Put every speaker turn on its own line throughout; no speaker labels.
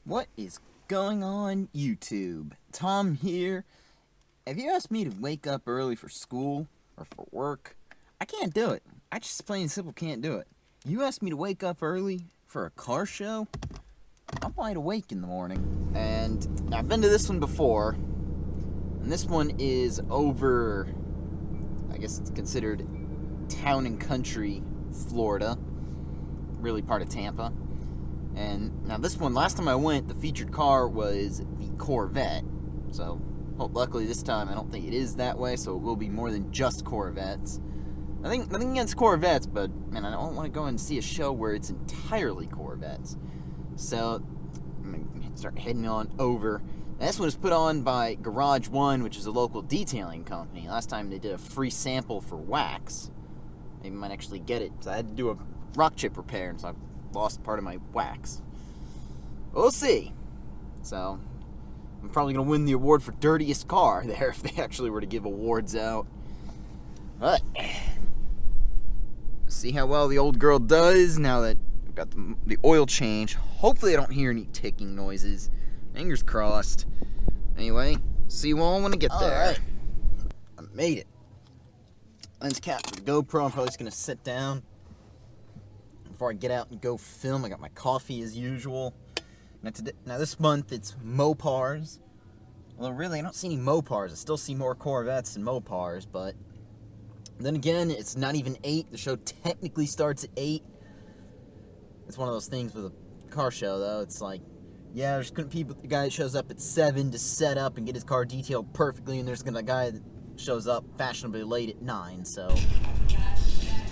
What is going on, YouTube? Tom here. Have you asked me to wake up early for school or for work? I can't do it. I just plain and simple can't do it. You asked me to wake up early for a car show? I'm wide awake in the morning. And I've been to this one before. And this one is over, I guess it's considered town and country, Florida. Really part of Tampa. And now this one, last time I went, the featured car was the Corvette. So, well, luckily this time I don't think it is that way, so it will be more than just Corvettes. Nothing against Corvettes, but, man, I don't want to go and see a show where it's entirely Corvettes. So, I'm going to start heading on over. Now, this one was put on by Garage One, which is a local detailing company. Last time they did a free sample for wax. Maybe I might actually get it, because I had to do a rock chip repair, and so I lost part of my wax. We'll see. So, I'm probably going to win the award for dirtiest car there if they actually were to give awards out. But, see how well the old girl does now that I've got the oil change. Hopefully I don't hear any ticking noises. Fingers crossed. Anyway, see you all when I get there. Alright. I made it. Lens cap for the GoPro. I'm probably just going to sit down before I get out and go film. I got my coffee as usual. Now this month it's Mopars. Well, really, I don't see any Mopars. I still see more Corvettes than Mopars, but then again, it's not even 8. The show technically starts at 8. It's one of those things with a car show, though. It's like, yeah, there's going to be a guy that shows up at 7 to set up and get his car detailed perfectly, and there's going to be a guy that shows up fashionably late at 9, so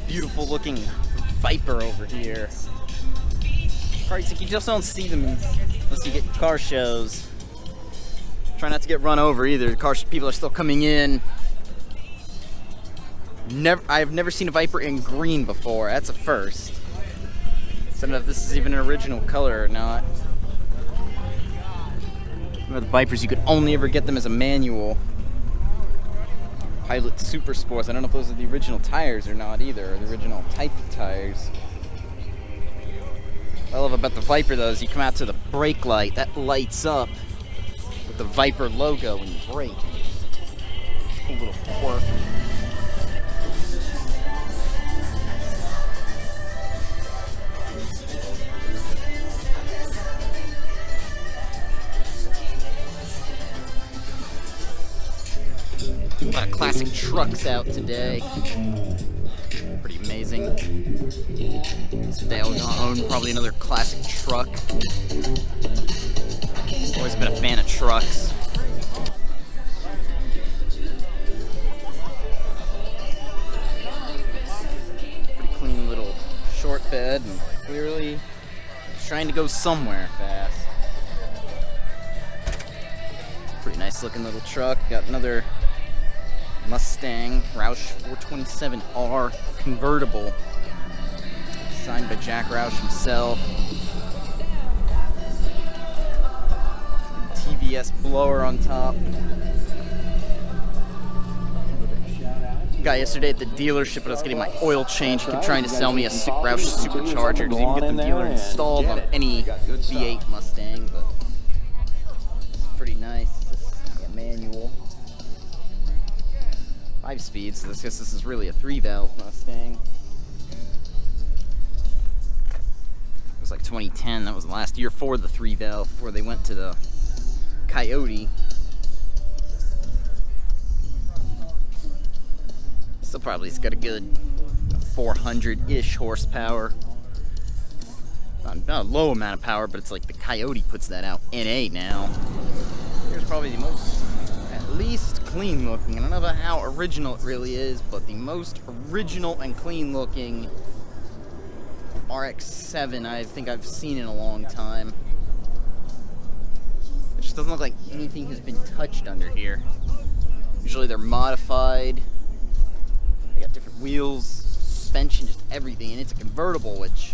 beautiful looking Viper over here. Cars, like, you just don't see them unless you get car shows. Try not to get run over either. The people are still coming in. I've never seen a Viper in green before. That's a first. So I don't know if this is even an original color or not. Remember the Vipers, you could only ever get them as a manual. Pilot Super Sports. I don't know if those are the original tires or not either, or the original type of tires. What I love about the Viper, though, is you come out to the brake light, that lights up with the Viper logo when you brake. Cool little quirk. A lot of classic trucks out today. Pretty amazing. Today I'll own probably another classic truck. Always been a fan of trucks. Pretty clean little short bed, and clearly trying to go somewhere fast. Pretty nice looking little truck. Got another Mustang Roush 427R convertible, signed by Jack Roush himself. TVS blower on top. Guy yesterday at the dealership when I was getting my oil change, he kept trying to sell me a Roush supercharger because you can get the dealer installed on any V8 Mustang, but it's pretty nice. Yeah, manual. 5 speeds, so I guess this is really a 3-valve Mustang. It was like 2010, that was the last year for the 3-valve, before they went to the Coyote. Still probably it's got a good 400-ish horsepower. Not a low amount of power, but it's like the Coyote puts that out NA now. Here's probably the most, at least, clean looking. I don't know about how original it really is, but the most original and clean looking RX-7 I think I've seen in a long time. It just doesn't look like anything has been touched under here. Usually they're modified. They got different wheels, suspension, just everything, and it's a convertible, which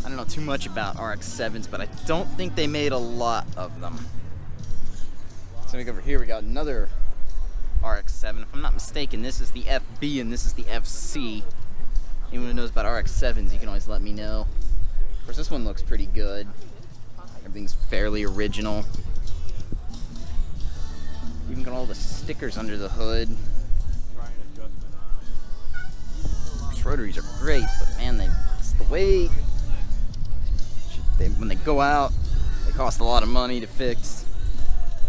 I don't know too much about RX-7s, but I don't think they made a lot of them. So over here we got another RX-7. If I'm not mistaken, this is the FB and this is the FC. Anyone who knows about RX-7s, you can always let me know. Of course, this one looks pretty good. Everything's fairly fairly original. Even got all the stickers under the hood. These rotaries are great, but man, it's the way when they go out, they cost a lot of money to fix.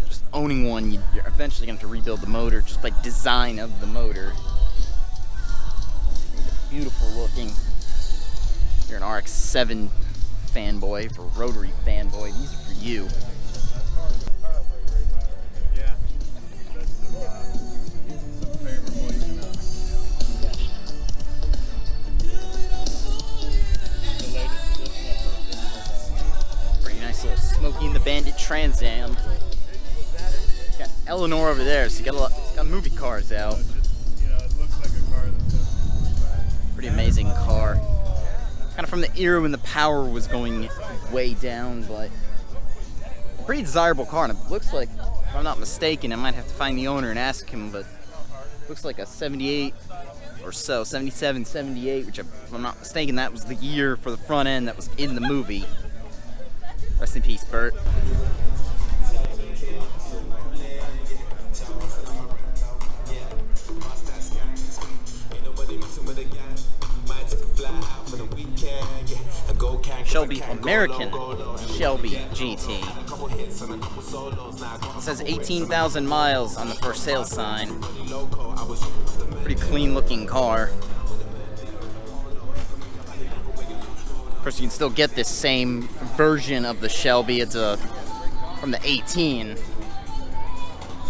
Just owning one, you're eventually going to have to rebuild the motor just by design of the motor. Beautiful looking. You're an RX-7 fanboy, for rotary fanboy, these are for you. Pretty nice little Smokey and the Bandit Trans Am. Got Eleanor over there, so you got movie cars out. Pretty amazing car. Kind of from the era when the power was going way down, but a pretty desirable car. And it looks like, if I'm not mistaken, I might have to find the owner and ask him, but it looks like a 78 or so, 77, 78, which, if I'm not mistaken, that was the year for the front end that was in the movie. Rest in peace, Bert. Shelby American Shelby GT. It says 18,000 miles on the for sale sign. Pretty clean looking car. Of course, you can still get this same version of the Shelby. It's from the 18.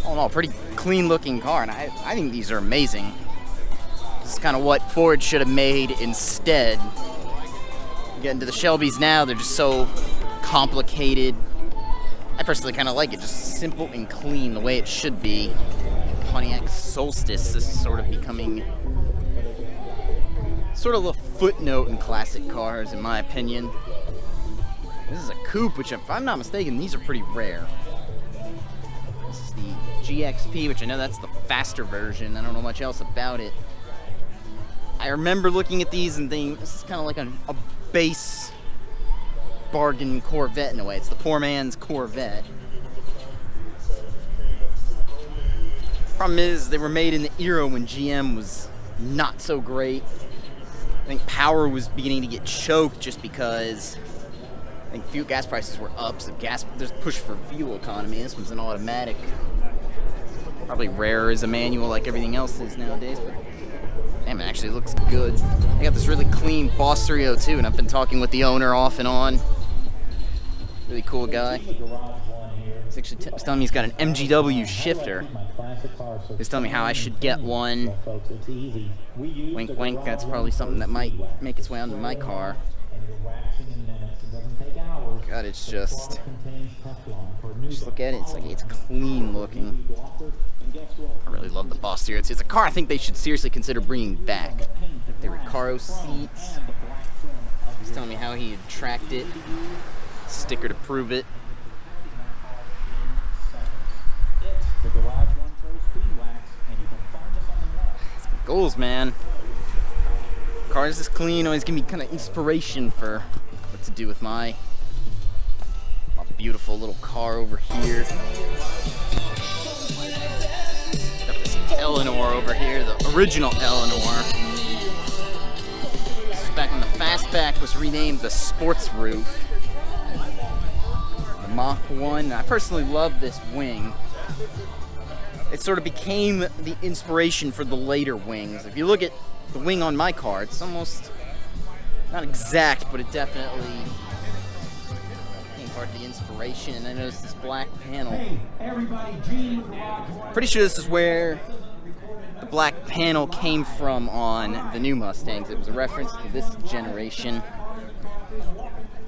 All in all, pretty clean looking car, and I think these are amazing. This is kind of what Ford should have made instead. You get into the Shelbys now, they're just so complicated. I personally kind of like it, just simple and clean, the way it should be. Pontiac Solstice is sort of becoming sort of a footnote in classic cars, in my opinion. This is a coupe, which, if I'm not mistaken, these are pretty rare. This is the GXP, which I know that's the faster version. I don't know much else about it. I remember looking at these and thinking, this is kind of like a base bargain Corvette in a way. It's the poor man's Corvette. Problem is, they were made in the era when GM was not so great. I think power was beginning to get choked just because I think fuel gas prices were up, so there's push for fuel economy. This one's an automatic. Probably rarer as a manual like everything else is nowadays, but damn, it actually looks good. I got this really clean Boss 302, and I've been talking with the owner off and on. Really cool guy. He's actually telling me he's got an MGW shifter. He's telling me how I should get one. Wink, wink. That's probably something that might make its way onto my car. God, it's just look at it. It's like it's clean looking. I really love the Boss 302. It's a car I think they should seriously consider bringing back. The Recaro seats. He's telling me how he had tracked it. Sticker to prove it. It's my goals, man. Cars this clean always give me kind of inspiration for what to do with my beautiful little car over here. Got this Eleanor over here, the original Eleanor. This is back when the Fastback was renamed the Sports Roof. The Mach 1. I personally love this wing. It sort of became the inspiration for the later wings. If you look at the wing on my car, it's almost not exact, but it definitely part of the inspiration. And I noticed this black panel. Hey, everybody, Gene. Pretty sure this is where the black panel came from on the new Mustangs. It was a reference to this generation.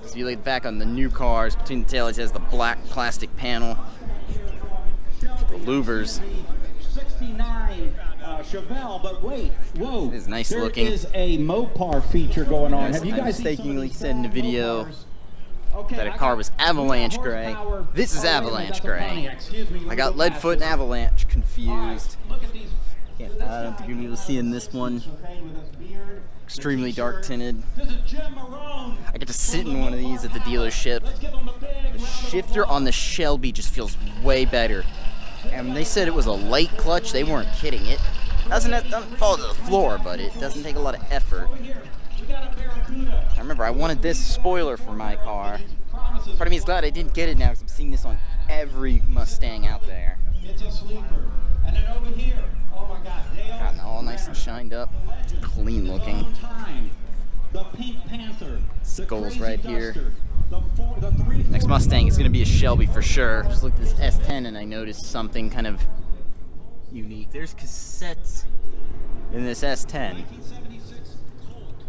So if you look back on the new cars, between the taillights has the black plastic panel. The louvers.
69 Chevelle, but wait, whoa.
It is nice looking.
There is a Mopar feature going on. Have you guys
mistakenly said in the video that a car was Avalanche Gray. This is Avalanche Gray. I got Leadfoot and Avalanche confused. I don't think you're going to be able to see in this one. Extremely dark tinted. I get to sit in one of these at the dealership. The
shifter on the Shelby just feels way better. And when they said it was a light clutch, they weren't kidding. It doesn't fall to the floor, but it doesn't take a lot of effort. I remember I wanted this spoiler for my car. Part of me is glad I didn't get it now because I'm seeing this on every Mustang out there.
It's a sleeper. And then over here, oh my God,
Gotten all nice and shined up, clean looking.
The Pink Panther.
Skulls right here. Next Mustang is going to be a Shelby for sure. Just looked at this S10 and I noticed something kind of unique. There's cassettes in this S10.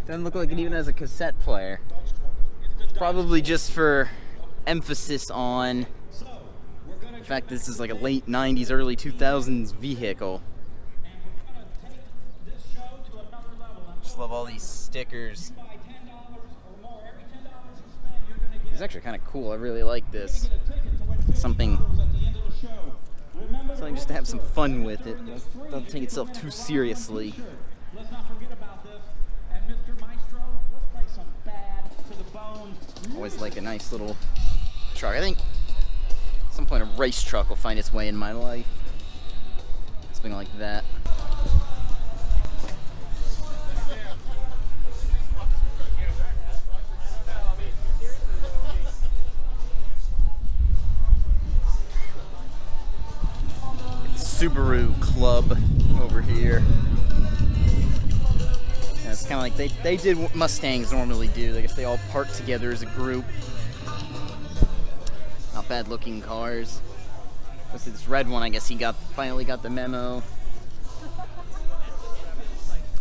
Doesn't look like it even has a cassette player. Probably just for emphasis on the fact this is like a late 90s, early 2000s vehicle. Just love all these stickers. It's actually kind of cool. I really like this. Something just to have some fun with it. Don't take itself too seriously. Always like a nice little truck. I think at some point a race truck will find its way in my life. Something like that. Subaru Club over here. And it's kind of like they did what Mustangs normally do. I guess they all park together as a group. Not bad looking cars. Let's see, this red one, I guess he finally got the memo.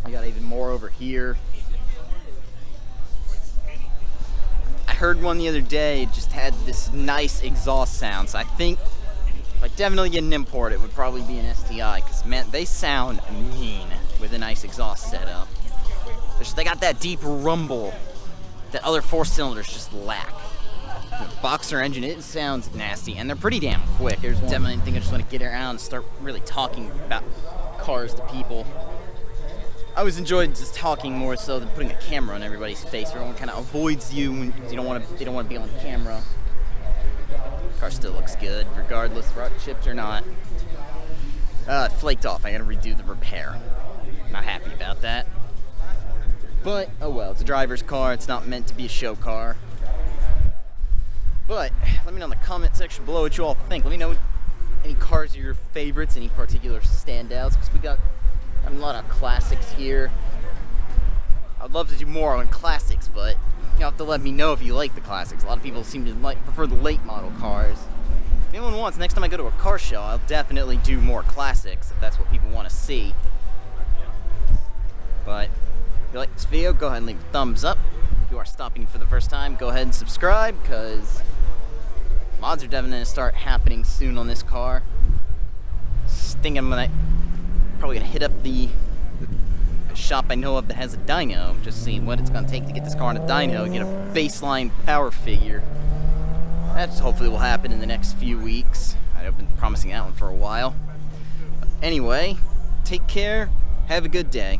I got even more over here. I heard one the other day, it just had this nice exhaust sound, so I think if I definitely get an import, it would probably be an STI, because man, they sound mean with a nice exhaust setup. They got that deep rumble that other 4-cylinders just lack. The Boxer engine, it sounds nasty, and they're pretty damn quick. There's definitely anything I just want to get around and start really talking about cars to people. I always enjoyed just talking more so than putting a camera on everybody's face. Everyone kind of avoids you when they don't want to be on camera. Car still looks good, regardless of rut chipped or not. It flaked off. I gotta redo the repair. Not happy about that. But, oh well, it's a driver's car. It's not meant to be a show car. But, let me know in the comment section below what you all think. Let me know any cars are your favorites, any particular standouts, because we got a lot of classics here. I'd love to do more on classics, but you'll have to let me know if you like the classics. A lot of people seem to prefer the late model cars. If anyone wants, next time I go to a car show, I'll definitely do more classics, if that's what people want to see. But if you like this video, go ahead and leave a thumbs up. If you are stopping for the first time, go ahead and subscribe, because mods are definitely going to start happening soon on this car. Think I'm probably going to hit up the shop I know of that has a dyno, just seeing what it's going to take to get this car on a dyno, get a baseline power figure. That hopefully will happen in the next few weeks. I've been promising that one for a while. But anyway, take care, have a good day.